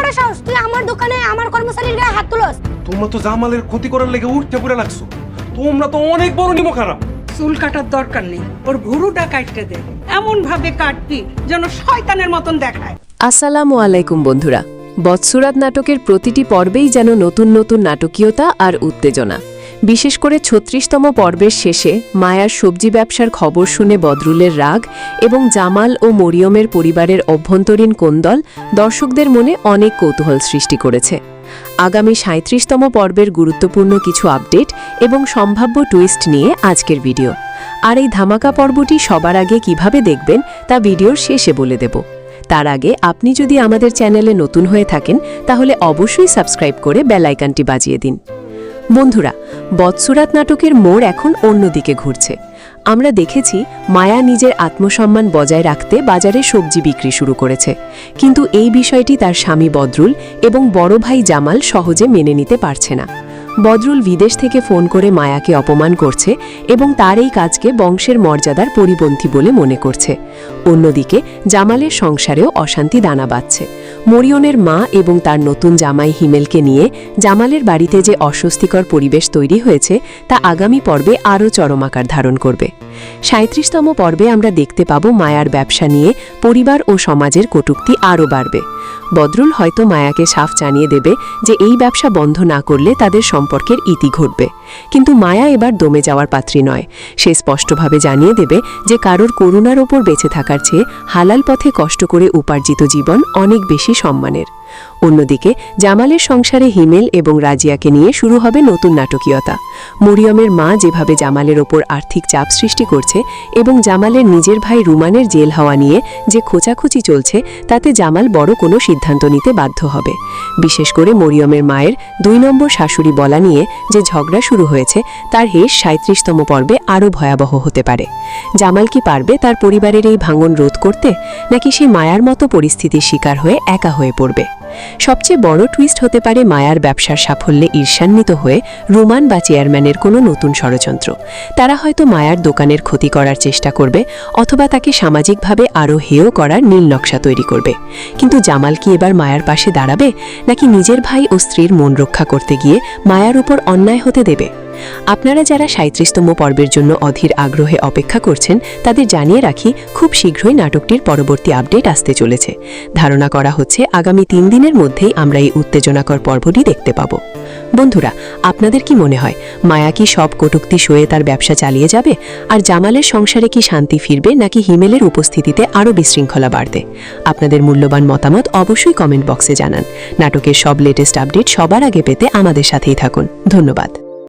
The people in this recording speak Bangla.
বড় সাহস, তুই আমার দোকানে আমার কর্মচারীর গায়ে হাত তুলস? তোমরা তো জামালের ক্ষতি করার লেগে উঠতে পড়ে লাগছো। তোমরা তো অনেক বড় নিমো খারাপ। চুল কাটার দরকার নেই, ওর ভুরুটা কাটতে দে, এমন ভাবে কাটবি যেন শয়তানের মতন দেখায়। আসসালামু আলাইকুম বন্ধুরা। বৎসুরাত নাটকের প্রতিটি পর্বেই যেন নতুন নতুন নাটকীয়তা আর উত্তেজনা। বিশেষ করে ৩৬তম পর্বের শেষে মায়ার সবজি ব্যবসার খবর শুনে বদরুলের রাগ এবং জামাল ও মরিয়মের পরিবারের অভ্যন্তরীণ কোন্দল দর্শকদের মনে অনেক কৌতূহল সৃষ্টি করেছে। আগামী ৩৭তম পর্বের গুরুত্বপূর্ণ কিছু আপডেট এবং সম্ভাব্য টুইস্ট নিয়ে আজকের ভিডিও। আর এই ধামাকা পর্বটি সবার আগে কিভাবে দেখবেন তা ভিডিওর শেষে বলে দেব। তার আগে আপনি যদি আমাদের চ্যানেলে নতুন হয়ে থাকেন তাহলে অবশ্যই সাবস্ক্রাইব করে বেল আইকনটি বাজিয়ে দিন। বন্ধুরা, বৎসুরাত নাটকের মোড় এখন অন্যদিকে ঘুরছে। আমরা দেখেছি মায়া নিজের আত্মসম্মান বজায় রাখতে বাজারে সবজি বিক্রি শুরু করেছে, কিন্তু এই বিষয়টি তার স্বামী বদরুল এবং বড় ভাই জামাল সহজে মেনে নিতে পারছে না। বদরুল বিদেশ থেকে ফোন করে মায়াকে অপমান করছে এবং তার এই কাজকে বংশের মর্যাদার পরিপন্থী বলে মনে করছে। অন্যদিকে জামালের সংসারেও অশান্তি দানা বাঁধছে। মরিয়মের মা এবং তার নতুন জামাই হিমেলকে নিয়ে জামালের বাড়িতে যে অস্বস্তিকর পরিবেশ তৈরি হয়েছে তা আগামী পর্বে আরও চরম আকার ধারণ করবে। ৩৭তম পর্বে আমরা দেখতে পাব মায়ার ব্যবসা নিয়ে পরিবার ও সমাজের কটূক্তি আরও বাড়বে। বদরুল হয়তো মায়াকে সাফ জানিয়ে দেবে যে এই ব্যবসা বন্ধ না করলে তাদের সম্পর্কের ইতি ঘটবে, কিন্তু মায়া এবার দমে যাওয়ার পাত্রী নয়। সে স্পষ্টভাবে জানিয়ে দেবে যে কারোর করুণার ওপর বেঁচে থাকার চেয়ে হালাল পথে কষ্ট করে উপার্জিত জীবন অনেক বেশি সম্মানের। অন্যদিকে জামালের সংসারে হিমেল এবং রাজিয়াকে নিয়ে শুরু হবে নতুন নাটকীয়তা। মরিয়মের মা যেভাবে জামালের ওপর আর্থিক চাপ সৃষ্টি করছে এবং জামালের নিজের ভাই রুমানের জেল হওয়া নিয়ে যে খোঁচাখুচি চলছে, তাতে জামাল বড় কোনো সিদ্ধান্ত নিতে বাধ্য হবে। বিশেষ করে মরিয়মের মায়ের ২ নম্বর শাশুড়ি বলা নিয়ে যে ঝগড়া শুরু হয়েছে তার হেস ৩৭তম পর্বে আরও ভয়াবহ হতে পারে। জামাল কি পারবে তার পরিবারের এই ভাঙন রোধ করতে, নাকি সে মায়ার মতো পরিস্থিতির শিকার হয়ে একা হয়ে পড়বে? সবচেয়ে বড় টুইস্ট হতে পারে মায়ার ব্যবসার সাফল্যে ঈর্ষান্বিত হয়ে রুমান বা চেয়ারম্যানের কোনো নতুন ষড়যন্ত্র। তারা হয়তো মায়ার দোকানের ক্ষতি করার চেষ্টা করবে অথবা তাকে সামাজিকভাবে আরও হেয় করার নীল নকশা তৈরি করবে। কিন্তু জামাল কি এবার মায়ার পাশে দাঁড়াবে, নাকি নিজের ভাই ও স্ত্রীর মন রক্ষা করতে গিয়ে মায়ার উপর অন্যায় হতে দেবে? আপনারা যারা ৩৭তম পর্বের জন্য অধীর আগ্রহে অপেক্ষা করছেন তাদের জানিয়ে রাখি, খুব শীঘ্রই নাটকটির পরবর্তী আপডেট আসতে চলেছে। ধারণা করা হচ্ছে আগামী ৩ দিনের মধ্যেই আমরা এই উত্তেজনাকর পর্বটি দেখতে পাব। বন্ধুরা, আপনাদের কি মনে হয় মায়া কি সব কটূক্তি সয়ে তার ব্যবসা চালিয়ে যাবে, আর জামালের সংসারে কি শান্তি ফিরবে, নাকি হিমেলের উপস্থিতিতে আরও বিশৃঙ্খলা বাড়বে? আপনাদের মূল্যবান মতামত অবশ্যই কমেন্ট বক্সে জানান। নাটকের সব লেটেস্ট আপডেট সবার আগে পেতে আমাদের সাথেই থাকুন। ধন্যবাদ।